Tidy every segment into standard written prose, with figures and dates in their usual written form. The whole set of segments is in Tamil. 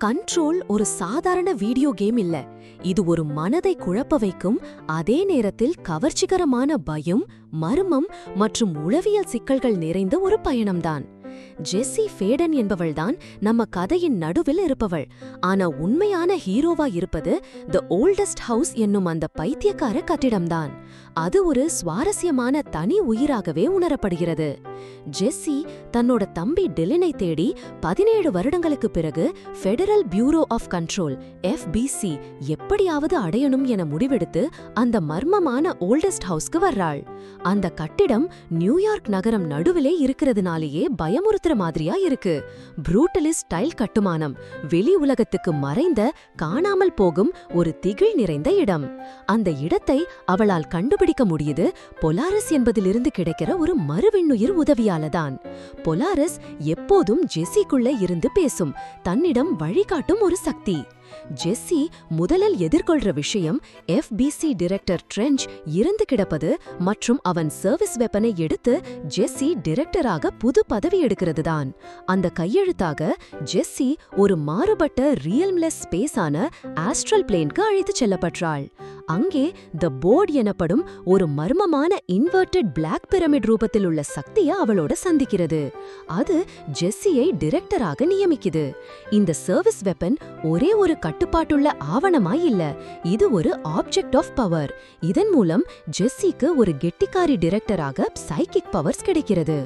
கண்ட்ரோல் ஒரு சாதாரண வீடியோ கேம் இல்ல. இது ஒரு மனதை குழப்ப வைக்கும், அதே நேரத்தில் கவர்ச்சிகரமான பயம், மர்மம் மற்றும் உளவியல் சிக்கல்கள் நிறைந்த ஒரு பயணம்தான். ஜெஸ்ஸி ஃபேடன் என்பவள்தான் நம்ம கதையின் நடுவில் இருப்பவள். ஆனா உண்மையான ஹீரோவா இருப்பது தி ஓல்டஸ்ட் ஹவுஸ் என்னும் அந்த பைத்தியக்கார கட்டிடம்தான். அது ஒரு சுவாரஸ்யமான தனி உயிராகவே உணரப்படுகிறது. ஜெஸ்ஸி தன்னோட தம்பி டிலினை தேடி 17 வருடங்களுக்கு பிறகு federal bureau of control (FBC) எப்படியாவது அடையணும் என முடிவெடுத்து அந்த மர்மமான ஓல்டஸ்ட் ஹவுஸ்க்கு வர்றாள். அந்த கட்டிடம் நியூயார்க் நகரம் நடுவிலே இருக்கிறதுனாலேயே பயமுறுத்துற மாதிரியா இருக்கு. ப்ரூட்டலிஸ்ட் ஸ்டைல் கட்டுமானம், வெளி உலகத்துக்கு மறைந்த, காணாமல் போகும் ஒரு திகில் நிறைந்த இடம். அந்த இடத்தை அவளால் கண்டுபிடிக்க முடியுது பொலாரிஸ் என்பதிலிருந்து கிடைக்கிற ஒரு மறுவிண்ணுயிர் உதவியாலதான். பொலாரிஸ் எப்போதும் ஜெஸ்ஸிக்குள்ள இருந்து பேசும், தன்னிடம் வழிகாட்டும் ஒரு சக்தி. ஜெஸ்ஸி முதலில் எதிர்கொள்ற விஷயம் FBC டைரக்டர் ட்ரெஞ்ச் இறந்து கிடப்பது மற்றும் அவன் சர்வீஸ் வெப்பனை எடுத்து ஜெஸ்ஸி டைரக்டராக புது பதவி எடுக்கிறதுதான். அந்த கையெழுத்தாக ஜெஸ்ஸி ஒரு மாறுபட்ட ரியல்ம்லெஸ் ஸ்பேஸான ஆஸ்ட்ரல் பிளேனுக்கு அழைத்துச் செல்லப்பட்டாள். அங்கே தி போர்ட் எனப்படும் ஒரு மர்மமான இன்வெர்டட் பிளாக் பிரமிட் ரூபத்தில் உள்ள சக்தியை அவளோட சந்திக்கிறது. அது ஜெஸ்ஸியை டைரக்டராக நியமிக்குது. இந்த சர்வீஸ் வெப்பன் ஒரே ஒரு கட்டுப்பாட்டுள்ள ஆவணமாய் இல்ல, இது ஒரு ஆப்ஜெக்ட் ஆஃப் பவர். இதன் மூலம் ஜெஸ்ஸிக்கு ஒரு கெட்டிக்காரி டைரக்டராக சைக்கிக் பவர்ஸ் கிடைக்கிறது.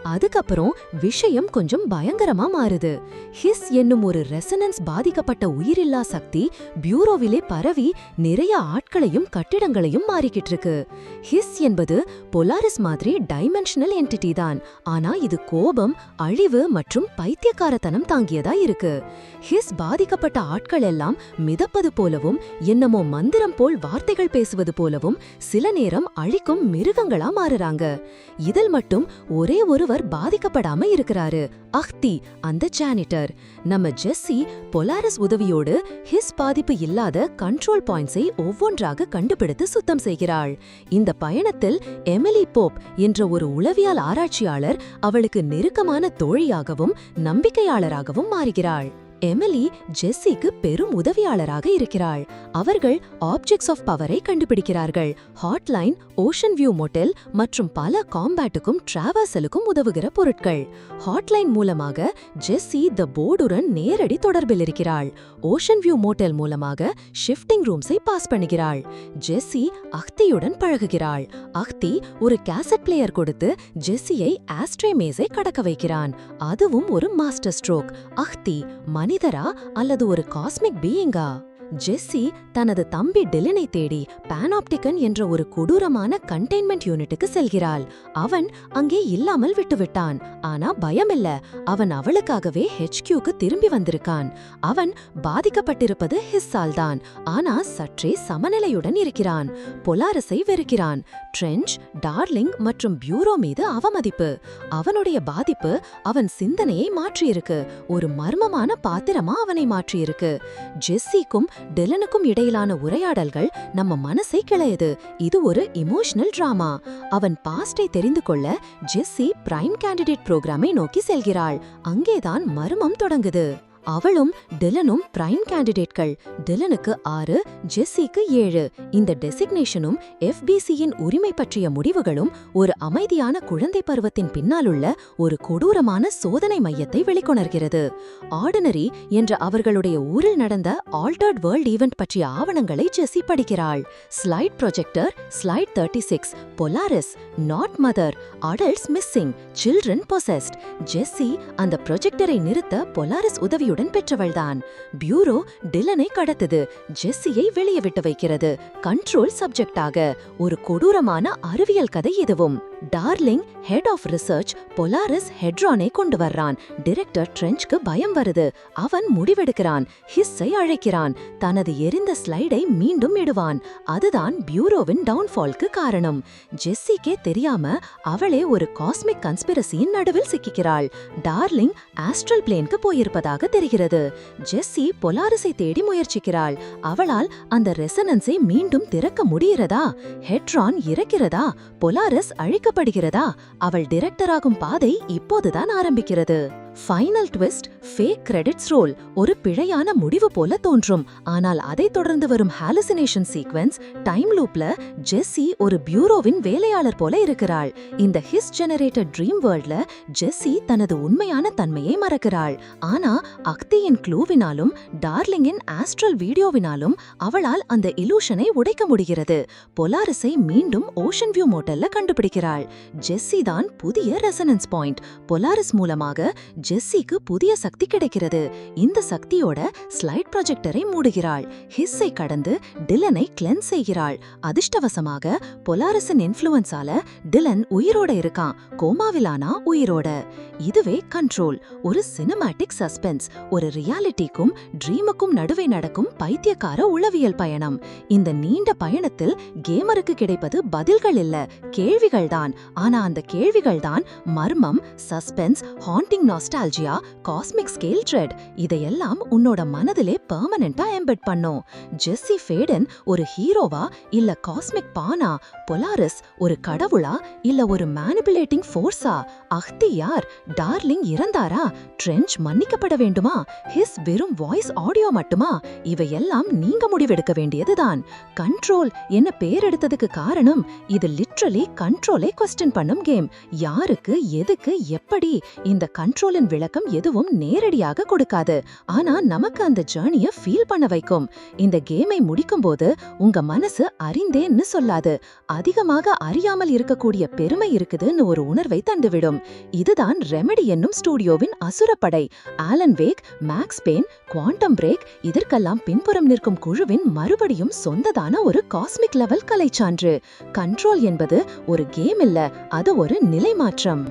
அதுக்கப்புறம் விஷயம் கொஞ்சம் பயங்கரமா மாறுது. ஹிஸ் என்னும் ஒரு ரெசனன்ஸ் பாதிக்கப்பட்ட உயிரில்லா சக்தி பியூரோவிலே பரவி நிறைய ஆட்களையும் கட்டிடங்களையும் மாறிக்கிட்டு இருக்கு. ஹிஸ் என்பது பொலாரிஸ் மாதிரி டைமென்ஷனல் என்டிட்டி தான், ஆனா இது கோபம், அழிவு மற்றும் பைத்தியக்காரத்தனம் தாங்கியதா இருக்கு. ஹிஸ் பாதிக்கப்பட்ட ஆட்கள் எல்லாம் மிதப்பது போலவும், என்னமோ மந்திரம் போல் வார்த்தைகள் பேசுவது போலவும், சில நேரம் அழிக்கும் மிருகங்களா மாறுறாங்க. இதில் மட்டும் ஒரே ஒருவர் பாதிக்கப்படாம இருக்கிறாரு, அஹ்தி, அந்த ஜானிட்டர். நம்ம ஜெஸ்ஸி பொலாரிஸ் உதவியோடு ஹிஸ் பாதிப்பு இல்லாத கண்ட்ரோல் பாயிண்ட்ஸை ஒவ்வொன்றாக கண்டுபிடித்து சுத்தம் செய்கிறாள். இந்த பயணத்தில் எமிலி போப் என்ற ஒரு உளவியல் ஆராய்ச்சியாளர் அவளுக்கு நெருக்கமான தோழியாகவும் நம்பிக்கையாளராகவும் மாறுகிறாள். எமிலி ஜெஸ்ஸிக்கு பெரும் உதவியாளராக இருக்கிறாள். அவர்கள் ஆப்ஜெக்ட்ஸ் ஆஃப் பவரை கண்டுபிடிக்கிறார்கள். ஹாட்லைன், ஓஷன் வியூ மோட்டல் மற்றும் பல காம்பேட்டுக்கும் டிராவர்சலுக்கும் உதவுகிற பொருட்கள். ஹாட்லைன் மூலமாக ஜெஸ்ஸி தி போர்டுடன் நேரடி தொடர்பில் இருக்கிறாள். ஓஷன் வியூ மோட்டல் மூலமாக ஷிஃப்டிங் ரூம்ஸை பாஸ் பண்ணுகிறாள். ஜெஸ்ஸி அஹ்தியுடன் பழகுகிறாள். அஹ்தி ஒரு கேசட் பிளேயர் கொடுத்து ஜெஸ்ஸியை ஆஸ்ட்ரே மேஸை கடக்க வைக்கிறான். அதுவும் ஒரு மாஸ்டர் ஸ்ட்ரோக். அஹ்தி மனிதரா அல்லது ஒரு காஸ்மிக் பீயிங்கா? ஜெஸ்ஸி தனது தம்பி டிலினை தேடி பானாப்டிகன் என்ற ஒரு கொடூரமான கண்டெய்ன்மெண்ட் யூனிட்டுக்கு செல்கிறாள். அவன் அங்கே இல்லாமல் விட்டுவிட்டான். ஆனா பயமில்ல, அவன் அவளுக்காகவே HQக்கு திரும்பி வந்திருக்கான். அவன் பாதிக்கப்பட்டிருப்பது ஹிஸ்ஸால் தான், ஆனா சற்றே சமநிலையுடன் இருக்கிறான். பொலாரிஸை வெறுக்கிறான். ட்ரெஞ்ச், டார்லிங் மற்றும் பியூரோ மீது அவமதிப்பு. அவனுடைய பாதிப்பு அவன் சிந்தனையை மாற்றியிருக்கு, ஒரு மர்மமான பாத்திரமா அவனை மாற்றியிருக்கு. ஜெஸ்ஸிக்கும் டிலனுக்கும் இடையிலான உரையாடல்கள் நம்ம மனசை கிளையுது. இது ஒரு இமோஷனல் டிராமா. அவன் பாஸ்டை தெரிந்து கொள்ள ஜெஸ்ஸி பிரைம் கேண்டிடேட் புரோகிராமை நோக்கி செல்கிறாள். அங்கேதான் மர்மம் தொடங்குது. அவளும் டிலனும் பிரைம் கேண்டிடேட்கள். டிலனுக்கு 6, ஜெஸ்ஸிக்கு 7. இந்த டெசிக்னேஷனும் FBCயின் உரிமை பற்றிய முடிவுகளும் ஒரு அமைதியான குழந்தை பருவத்தின் பின்னாலுள்ள ஒரு கொடூரமான சோதனை மையத்தை வெளிக்கொணர்கிறது. ஆர்டினரி என்ற அவர்களுடைய ஊரில் நடந்த ஆல்டர்ட் வேர்ல்ட் ஈவெண்ட் பற்றிய ஆவணங்களை ஜெஸ்ஸி படிக்கிறாள். Slide projector, slide 36, Polaris, not mother, adults missing, children possessed. Jessie அந்த ப்ரொஜெக்டரை நிறுத்த பொலாரிஸ் உதவியுடன் பெற்றவள்தான். பியூரோ டிலனை கடத்துது, ஜெஸ்ஸியை வெளியே விட்டு வைக்கிறது, கண்ட்ரோல் சப்ஜெக்டாக. ஒரு கொடூரமான அறிவியல் கதை இதுவும். Darling, head of research, Polaris ஹெட்ரானை கொண்டு வர்றான். டைரக்டர் ட்ரெஞ்ச்க்கு பயம் வருது. அவன் முடிவெடுக்கிறான். ஹிஸ்ஸை அழைக்கிறான். தனது எரிந்த ஸ்லைடை மீண்டும் இடுவான். அதுதான் பியூரோவின் டவுன்ஃபால்க்கு காரணம். ஜெஸ்ஸிக்கே தெரியாம அவளே ஒரு காஸ்மிக் கன்ஸ்பிரசியின் நடுவில் சிக்கிக்கிறாள். டார்லிங் ஆஸ்ட்ரல் பிளேனுக்கு போயிருப்பதாக தெரிகிறது. ஜெஸ்ஸி பொலாரிஸை தேடி முயற்சிக்கிறாள். அவளால் அந்த ரெசனன்ஸை மீண்டும் திறக்க முடிகிறதா? ஹெட்ரான் இறக்கிறதா? பொலாரிஸ் அழிக்கப்படுகிறதா? அவள் டைரக்டராகும் பாதை இப்போதுதான் ஆரம்பிக்கிறது. Final twist fake credits roll ஒரு பிழையான முடிவு போல தோன்றும். ஆனால் அதைத் தொடர்ந்து வரும் ஹாலுசினேஷன் சீக்வென்ஸ் டைம் லூப்ல ஜெஸ்ஸி ஒரு பியூரோவின் வேலையாளர் போல இருக்கிறாள். இந்த ஹிஸ் ஜெனரேட்டட் ட்ரீம் வேர்ல்ட்ல ஜெஸ்ஸி தனது உண்மையான தன்மையை மறக்கிறாள். ஆனா அக்தியின் க்ளூவினாலும் டார்லிங்கின் ஆஸ்ட்ரல் வீடியோவினாலும் அவளால் அந்த இலூஷனை உடைக்க முடிகிறது. பொலாரிஸை மீண்டும் ஓஷன் வியூ மோட்டல்ல கண்டுபிடிக்கிறாள். ஜெஸ்ஸி தான் புதிய ரெசனன்ஸ் பாயிண்ட். பொலாரிஸ் மூலமாக ஜெஸ்ஸிக்கு புதிய சக்தி கிடைக்கிறது. இந்த சக்தியோட ஸ்லைட் ப்ரொஜெக்டரை மூடுகிறாள். ஹிஸ்ஸை கடந்து டிலனை கிளென்ஸ் செய்கிறாள். அதிர்ஷ்டவசமாக பொலாரிஸின் இன்ஃப்ளூயன்ஸால டிலன் உயிரோட இருக்கான். கோமாவிலானா உயிரோட. இதுவே கண்ட்ரோல். ஒரு சினிமாட்டிக் சஸ்பென்ஸ். ஒரு ரியாலிட்டிக்கும் ட்ரீமுக்கும் நடுவே நடக்கும் பைத்தியக்கார உளவியல் பயணம். இந்த நீண்ட பயணத்தில் கேமருக்கு கிடைப்பது பதில்கள் இல்ல, கேள்விகள்தான். ஆனா அந்த கேள்விகள்தான் மர்மம், suspense, haunting nostalgia, cosmic scale thread. இதையெல்லாம் உன்னோட மனதிலே பெர்மனண்டா எம்பெட் பண்ணும். ஜெஸ்ஸி ஃபேடன் ஒரு ஹீரோவா இல்ல காஸ்மிக் பானா? பொலாரிஸ் ஒரு கடவுளா இல்ல ஒரு மேனிபுலேட்டிங் ஃபோர்ஸா? அக்தி யார்? டார்லிங் இறந்தாரா? ட்ரென்ச் மன்னிக்கப்பட வேண்டுமா? ஹிஸ் வெறும் வாய்ஸ் ஆடியோ மட்டுமா? இவையெல்லாம் நீங்க முடிவெடுக்க வேண்டியதுதான். கண்ட்ரோல் என்ன பேர் எடுத்ததுக்கு காரணம், இது லிட்ரலி கண்ட்ரோலை கொஸ்டின் பண்ணும் கேம். யாருக்கு, எதுக்கு, எப்படி? இந்த கண்ட்ரோலின் விளக்கம் எதுவும் நேரடியாக கொடுக்காது. ஆனா நமக்கு அந்த ஜர்னியை ஃபீல் பண்ண வைக்கும். இந்த கேமை முடிக்கும்போது உங்க மனசு அறிந்தேன்னு சொல்லாது, அதிகமாக அறியாமல் இருக்கக்கூடிய பெருமை இருக்குதுன்னு ஒரு உணர்வை தந்துவிடும். இதுதான் ரெமெடி என்னும் ஸ்டூடியோவின் அசுரப்படை. Alan Wake, Max Payne, Quantum Break, இதற்கெல்லாம் பின்புறம் நிற்கும் குழுவின் மறுபடியும் சொந்ததான ஒரு காஸ்மிக் லெவல் கலைச்சான்று. கண்ட்ரோல் என்பது ஒரு கேம் இல்ல, அது ஒரு நிலை மாற்றம்.